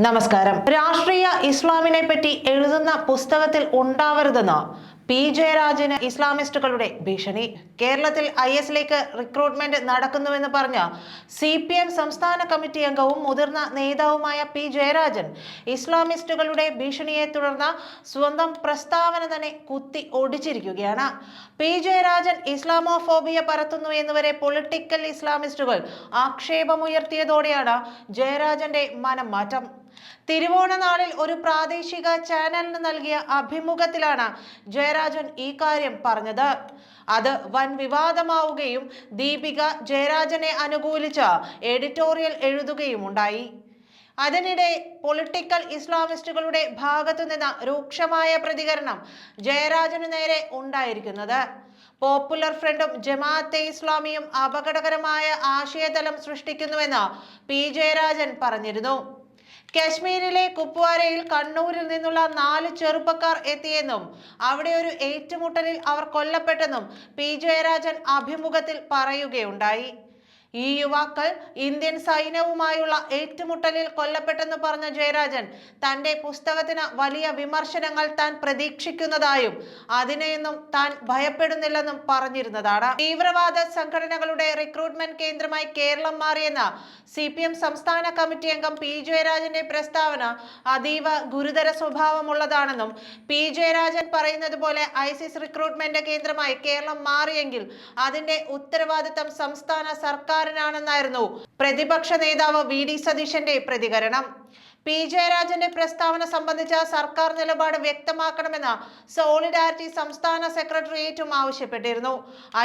നമസ്കാരം. രാഷ്ട്രീയ ഇസ്ലാമിനെ പറ്റി എഴുതുന്ന പുസ്തകത്തിൽ ഉണ്ടാവരുതെന്ന് പി ജയരാജന് ഇസ്ലാമിസ്റ്റുകളുടെ ഭീഷണി. കേരളത്തിൽ IS-ലേക്ക് റിക്രൂട്ട്മെന്റ് നടക്കുന്നുവെന്ന് പറഞ്ഞ CPM സംസ്ഥാന കമ്മിറ്റി അംഗവും മുതിർന്ന നേതാവുമായ പി ജയരാജൻ ഇസ്ലാമിസ്റ്റുകളുടെ ഭീഷണിയെ തുടർന്ന് സ്വന്തം പ്രസ്താവന തന്നെ കുത്തി ഒടിച്ചിരിക്കുകയാണ്. പി ജയരാജൻ ഇസ്ലാമോഫോബിയ പരത്തുന്നു എന്നുവരെ പൊളിറ്റിക്കൽ ഇസ്ലാമിസ്റ്റുകൾ ആക്ഷേപമുയർത്തിയതോടെയാണ് ജയരാജന്റെ മനം മാറ്റം. തിരുവോണനാളിൽ ഒരു പ്രാദേശിക ചാനലിന് നൽകിയ അഭിമുഖത്തിലാണ് ജയരാജൻ ഈ കാര്യം പറഞ്ഞത്. അത് വൻ വിവാദമാവുകയും ദീപിക ജയരാജനെ അനുകൂലിച്ച് എഡിറ്റോറിയൽ എഴുതുകയുമുണ്ടായി. അതിനിടെ പൊളിറ്റിക്കൽ ഇസ്ലാമിസ്റ്റുകളുടെ ഭാഗത്തു നിന്ന് രൂക്ഷമായ പ്രതികരണം ജയരാജന് നേരെ ഉണ്ടായിരിക്കുന്നത്. പോപ്പുലർ ഫ്രണ്ടും ജമാഅത്തെ ഇസ്ലാമിയും അപകടകരമായ ആശയതലം സൃഷ്ടിക്കുന്നുവെന്ന് പി ജയരാജൻ പറഞ്ഞിരുന്നു. കശ്മീരിലെ കുപ്വാരയിൽ കണ്ണൂരിൽ നിന്നുള്ള 4 ചെറുപ്പക്കാർ എത്തിയെന്നും അവിടെ ഒരു ഏറ്റുമുട്ടലിൽ അവർ കൊല്ലപ്പെട്ടെന്നും പി ജയരാജൻ അഭിമുഖത്തിൽ പറയുകയുണ്ടായി. ഈ യുവാക്കൾ ഇന്ത്യൻ സൈന്യവുമായുള്ള ഏറ്റുമുട്ടലിൽ കൊല്ലപ്പെട്ടെന്ന് പറഞ്ഞ ജയരാജൻ തന്റെ പുസ്തകത്തിന് വലിയ വിമർശനങ്ങൾ താൻ പ്രതീക്ഷിക്കുന്നതായും അതിനെയൊന്നും താൻ ഭയപ്പെടുന്നില്ലെന്നും പറഞ്ഞിരുന്നതാണ്. തീവ്രവാദ സംഘടനകളുടെ റിക്രൂട്ട്മെന്റ് കേന്ദ്രമായി കേരളം മാറിയെന്ന CPM സംസ്ഥാന കമ്മിറ്റി അംഗം പി ജയരാജന്റെ പ്രസ്താവന അതീവ ഗുരുതര സ്വഭാവമുള്ളതാണെന്നും പി ജയരാജൻ പറയുന്നത് പോലെ ISIS റിക്രൂട്ട്മെന്റ് കേന്ദ്രമായി കേരളം മാറിയെങ്കിൽ അതിന്റെ ഉത്തരവാദിത്തം സംസ്ഥാന സർക്കാരിനാണെന്നായിരുന്നു പ്രതിപക്ഷ നേതാവ് VD സതീശന്റെ പ്രതികരണം. പി ജയരാജന്റെ പ്രസ്താവന സംബന്ധിച്ച സർക്കാർ നിലപാട് വ്യക്തമാക്കണമെന്ന് സോളിഡാരിറ്റി സംസ്ഥാന സെക്രട്ടേറിയറ്റും ആവശ്യപ്പെട്ടിരുന്നു.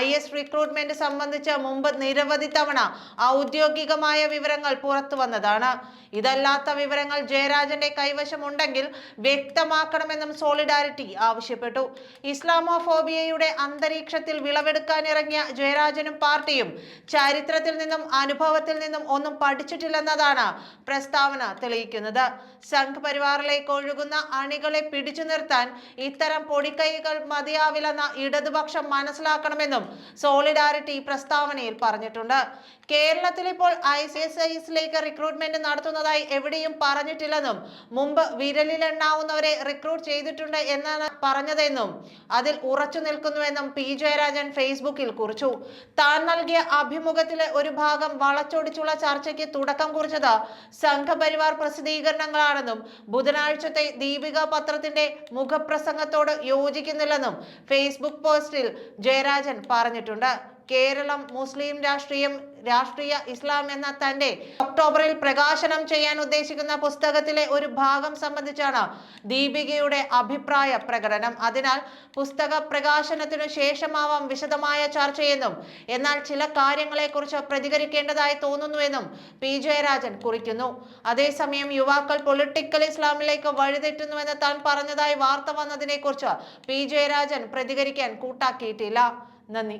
IS റിക്രൂട്ട്മെന്റ് സംബന്ധിച്ച് മുമ്പ് നിരവധി തവണ ഔദ്യോഗികമായ വിവരങ്ങൾ പുറത്തു വന്നതാണ്. ഇതല്ലാത്ത വിവരങ്ങൾ ജയരാജന്റെ കൈവശമുണ്ടെങ്കിൽ വ്യക്തമാക്കണമെന്നും സോളിഡാരിറ്റി ആവശ്യപ്പെട്ടു. ഇസ്ലാമോഫോബിയയുടെ അന്തരീക്ഷത്തിൽ വിളവെടുക്കാനിറങ്ങിയ ജയരാജനും പാർട്ടിയും ചരിത്രത്തിൽ നിന്നും അനുഭവത്തിൽ നിന്നും ഒന്നും പഠിച്ചിട്ടില്ലെന്നതാണ് പ്രസ്താവന തെളിയിക്കുന്നത്. സംഘ് പരിവാറിലേക്ക് ഒഴുകുന്ന അണികളെ പിടിച്ചു നിർത്താൻ ഇത്തരം പൊടിക്കൈകൾ മതിയാവില്ലെന്ന ഇടതുപക്ഷം മനസ്സിലാക്കണമെന്നും സോളിഡാരിറ്റി പ്രസ്താവനയിൽ പറഞ്ഞിട്ടുണ്ട്. കേരളത്തിൽ ഇപ്പോൾ ISIS-ലേക്ക് റിക്രൂട്ട്മെന്റ് നടത്തുന്നതായി എവിടെയും പറഞ്ഞിട്ടില്ലെന്നും മുമ്പ് വിരലിലെണ്ണാവുന്നവരെ റിക്രൂട്ട് ചെയ്തിട്ടുണ്ട് എന്നാണ് പറഞ്ഞതെന്നും അതിൽ ഉറച്ചു നിൽക്കുന്നുവെന്നും പി ജയരാജൻ ഫേസ്ബുക്കിൽ കുറിച്ചു. താൻ നൽകിയ അഭിമുഖത്തിലെ ഒരു ഭാഗം വളച്ചൊടിച്ചുള്ള ചർച്ചയ്ക്ക് തുടക്കം കുറിച്ചത് സംഘപരിവാർ പ്രസിദ്ധീകരണങ്ങളാണെന്നും ബുധനാഴ്ചത്തെ ദീപിക പത്രത്തിന്റെ മുഖപ്രസംഗത്തോട് യോജിക്കുന്നില്ലെന്നും ഫേസ്ബുക്ക് പോസ്റ്റിൽ ജയരാജൻ പറഞ്ഞിട്ടുണ്ട്. കേരളം മുസ്ലിം രാഷ്ട്രീയ ഇസ്ലാം എന്ന തന്റെ ഒക്ടോബറിൽ പ്രകാശനം ചെയ്യാൻ ഉദ്ദേശിക്കുന്ന പുസ്തകത്തിലെ ഒരു ഭാഗം സംബന്ധിച്ചാണ് ദീപികയുടെ അഭിപ്രായ പ്രകടനം. അതിനാൽ പുസ്തക പ്രകാശനത്തിനു ശേഷമാവാം വിശദമായ ചർച്ചയെന്നും എന്നാൽ ചില കാര്യങ്ങളെക്കുറിച്ച് പ്രതികരിക്കേണ്ടതായി തോന്നുന്നുവെന്നും പി ജയരാജൻ കുറിക്കുന്നു. അതേസമയം യുവാക്കൾ പൊളിറ്റിക്കൽ ഇസ്ലാമിലേക്ക് വഴിതെറ്റുന്നുവെന്ന് താൻ പറഞ്ഞതായി വാർത്ത വന്നതിനെ കുറിച്ച് പി ജയരാജൻ പ്രതികരിക്കാൻ കൂട്ടാക്കിയിട്ടില്ല. നന്ദി.